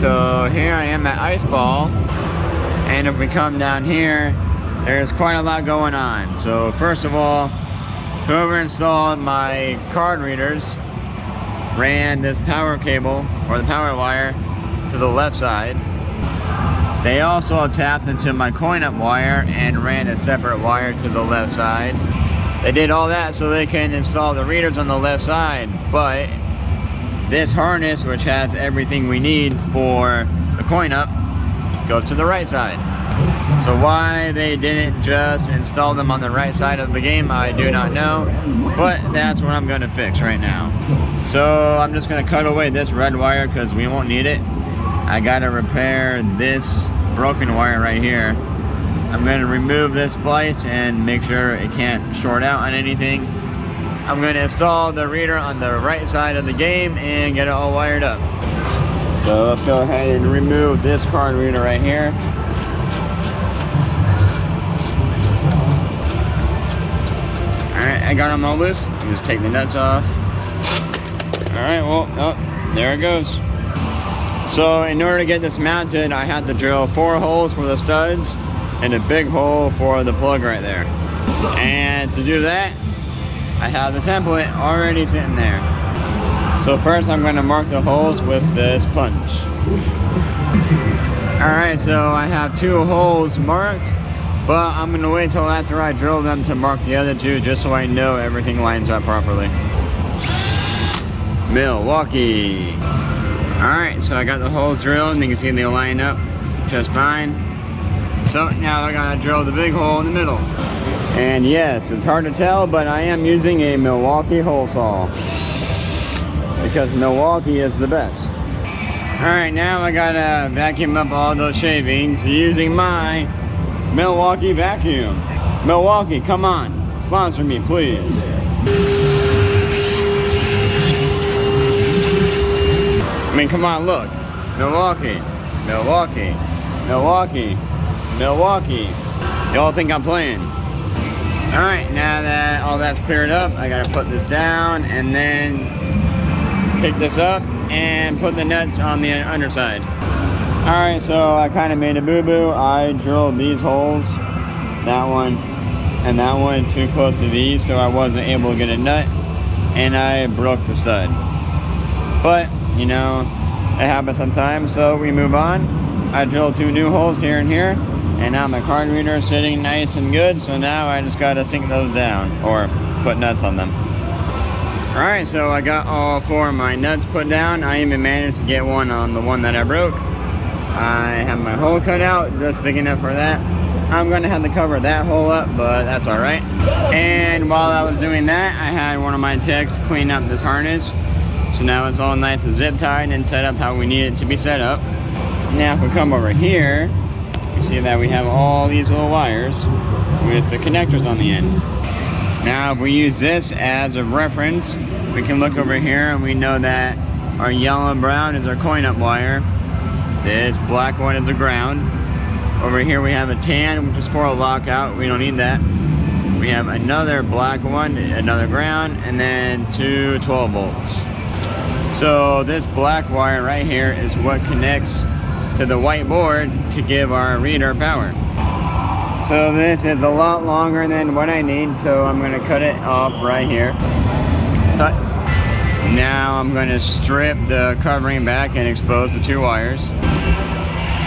So here I am at Ice Ball, and if we come down here, there's quite a lot going on. So first of all, whoever installed my card readers ran this power cable, or the power wire, to the left side. They also tapped into my coin-up wire and ran a separate wire to the left side. They did all that so they can install the readers on the left side, but this harness, which has everything we need for the coin-up, goes to the right side. So why they didn't just install them on the right side of the game, I do not know, but that's what I'm going to fix right now. So I'm just going to cut away this red wire because we won't need it. I got to repair this broken wire right here. I'm going to remove this splice and make sure it can't short out on anything. I'm going to install the reader on the right side of the game and get it all wired up. So let's go ahead and remove this card reader right here. Alright, I got them all loose. Just take the nuts off. Alright, well, oh, there it goes. So in order to get this mounted, I had to drill 4 holes for the studs and a big hole for the plug right there. And to do that, I have the template already sitting there. So first I'm going to mark the holes with this punch. Alright, so I have 2 holes marked, but I'm going to wait till after I drill them to mark the other 2 just so I know everything lines up properly. Milwaukee. Alright, so I got the holes drilled and you can see they line up just fine. So now I gotta drill the big hole in the middle. And yes, it's hard to tell, but I am using a Milwaukee hole saw because Milwaukee is the best. Alright, now I gotta vacuum up all those shavings using my Milwaukee vacuum. Milwaukee, come on, sponsor me please. I mean, come on, look. Milwaukee, Milwaukee, Milwaukee, Milwaukee. Y'all think I'm playing? Alright, now that all that's cleared up, I gotta put this down and then pick this up and put the nuts on the underside. Alright, so I kind of made a boo-boo. I drilled these holes, that one and that one, too close to these, so I wasn't able to get a nut, and I broke the stud. But you know, it happens sometimes, so we move on. I drilled 2 new holes here and here, and now my card reader is sitting nice and good, so now I just gotta sink those down, or put nuts on them. Alright, so I got all 4 of my nuts put down. I even managed to get one on the one that I broke. I have my hole cut out, just big enough for that. I'm gonna have to cover that hole up, but that's alright. And while I was doing that, I had one of my techs clean up this harness. So now it's all nice and zip tied and set up how we need it to be set up. Now if we come over here, you see that we have all these little wires with the connectors on the end. Now if we use this as a reference, we can look over here and we know that our yellow and brown is our coin-up wire. This black one is a ground. Over here we have a tan, which is for a lockout. We don't need that. We have another black one, another ground, and then 2 12 volts. So this black wire right here is what connects to the white board to give our reader power. So this is a lot longer than what I need, so I'm going to cut it off right here. Cut. Now I'm going to strip the covering back and expose the 2 wires.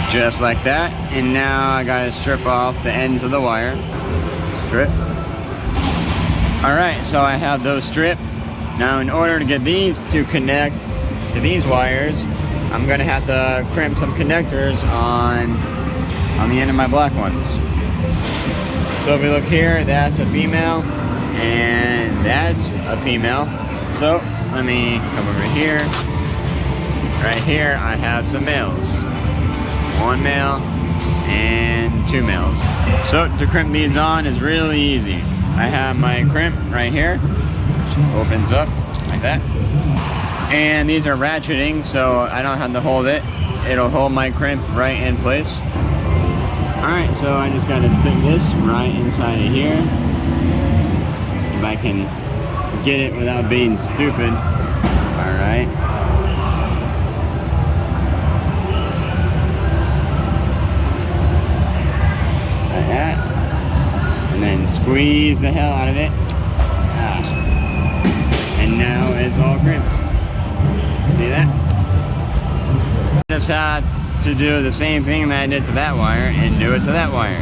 Just like that. And now I got to strip off the ends of the wire. Strip. Alright, so I have those stripped. Now in order to get these to connect to these wires, I'm going to have to crimp some connectors on the end of my black ones. So if we look here, that's a female and that's a female. So let me come over here. Right here I have some males. 1 male and 2 males. So to crimp these on is really easy. I have my crimp right here. Opens up like that, and these are ratcheting, so I don't have to hold it. It'll hold my crimp right in place. Alright, so I just gotta stick this right inside of here if I can get it without being stupid. Alright, squeeze the hell out of it. And now it's all crimped. See that? Just had to do the same thing that I did to that wire and do it to that wire.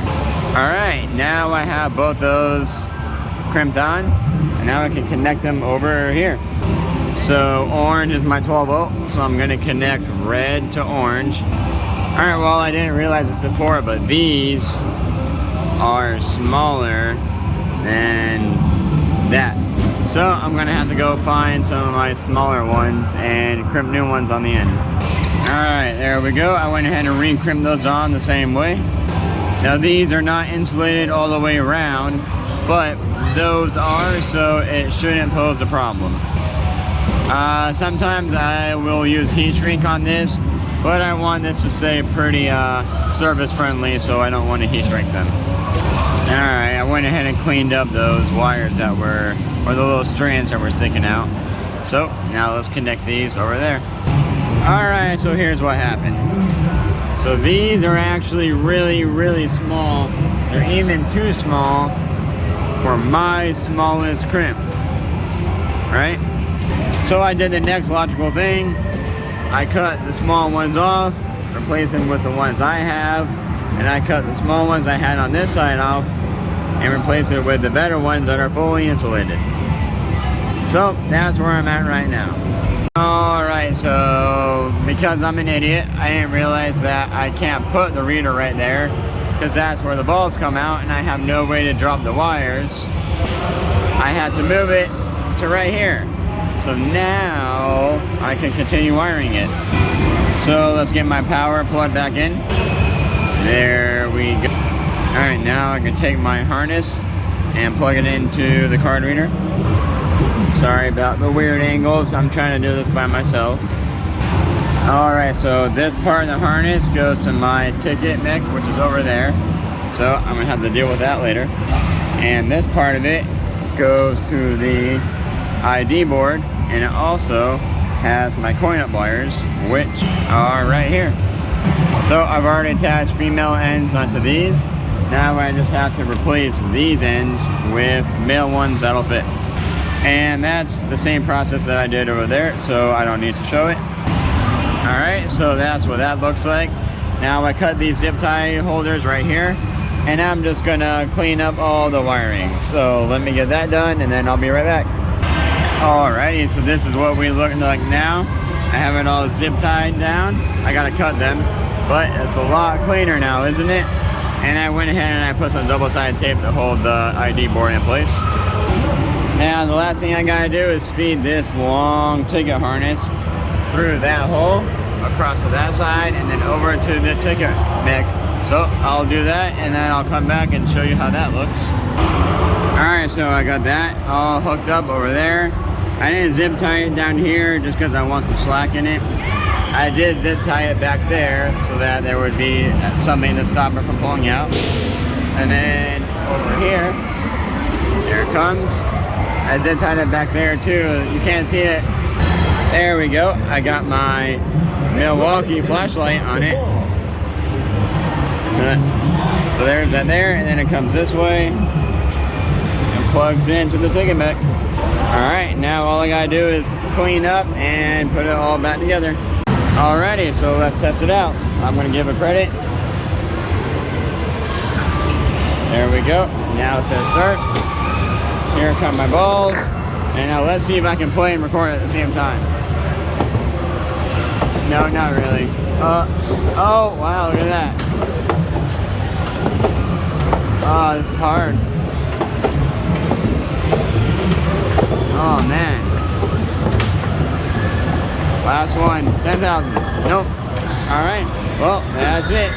Alright, now I have both those crimped on, and now I can connect them over here. So orange is my 12 volt, so I'm going to connect red to orange. Alright, well I didn't realize this before, but these are smaller than that. So I'm going to have to go find some of my smaller ones and crimp new ones on the end. Alright, there we go. I went ahead and re-crimped those on the same way. Now these are not insulated all the way around, but those are, so it shouldn't pose a problem. Sometimes I will use heat shrink on this, but I want this to stay pretty service friendly, so I don't want to heat shrink them. Alright, I went ahead and cleaned up those wires that were, or the little strands that were sticking out. So now let's connect these over there. Alright, so here's what happened. So these are actually really small. They're even too small for my smallest crimp. Right? So I did the next logical thing. I cut the small ones off, replace them with the ones I have, and I cut the small ones I had on this side off and replace it with the better ones that are fully insulated. So that's where I'm at right now. Alright, so because I'm an idiot, I didn't realize that I can't put the reader right there because that's where the balls come out and I have no way to drop the wires. I had to move it to right here. So now I can continue wiring it. So let's get my power plugged back in. There we go. Alright, now I can take my harness and plug it into the card reader. Sorry about the weird angles. I'm trying to do this by myself. Alright, so this part of the harness goes to my ticket mic, which is over there. So I'm going to have to deal with that later. And this part of it goes to the ID board, and it also has my coin-up wires, which are right here. So I've already attached female ends onto these. Now I just have to replace these ends with male ones that'll fit. And that's the same process that I did over there, so I don't need to show it. Alright, so that's what that looks like. Now I cut these zip tie holders right here, and I'm just gonna clean up all the wiring. So let me get that done, and then I'll be right back. Alrighty, so this is what we look like now. I have it all zip tied down. I gotta cut them, but it's a lot cleaner now, isn't it? And I went ahead and I put some double-sided tape to hold the ID board in place. Now the last thing I gotta do is feed this long ticket harness through that hole, across to that side, and then over to the ticket mic. So I'll do that, and then I'll come back and show you how that looks. Alright, so I got that all hooked up over there. I didn't zip tie it down here just because I want some slack in it. I did zip tie it back there so that there would be something to stop it from pulling out. And then over here, there it comes. I zip tied it back there too. You can't see it. There we go. I got my Milwaukee flashlight on it. So there's that there, and then it comes this way and plugs into the ticket mic. Alright, now all I gotta do is clean up and put it all back together. Alrighty, so let's test it out. I'm gonna give it credit. There we go. Now it says start. Here come my balls. And now let's see if I can play and record at the same time. No, not really. Oh, wow, look at that. Oh, this is hard. Oh, man. Last one, 10,000. Nope. All right, well, that's it.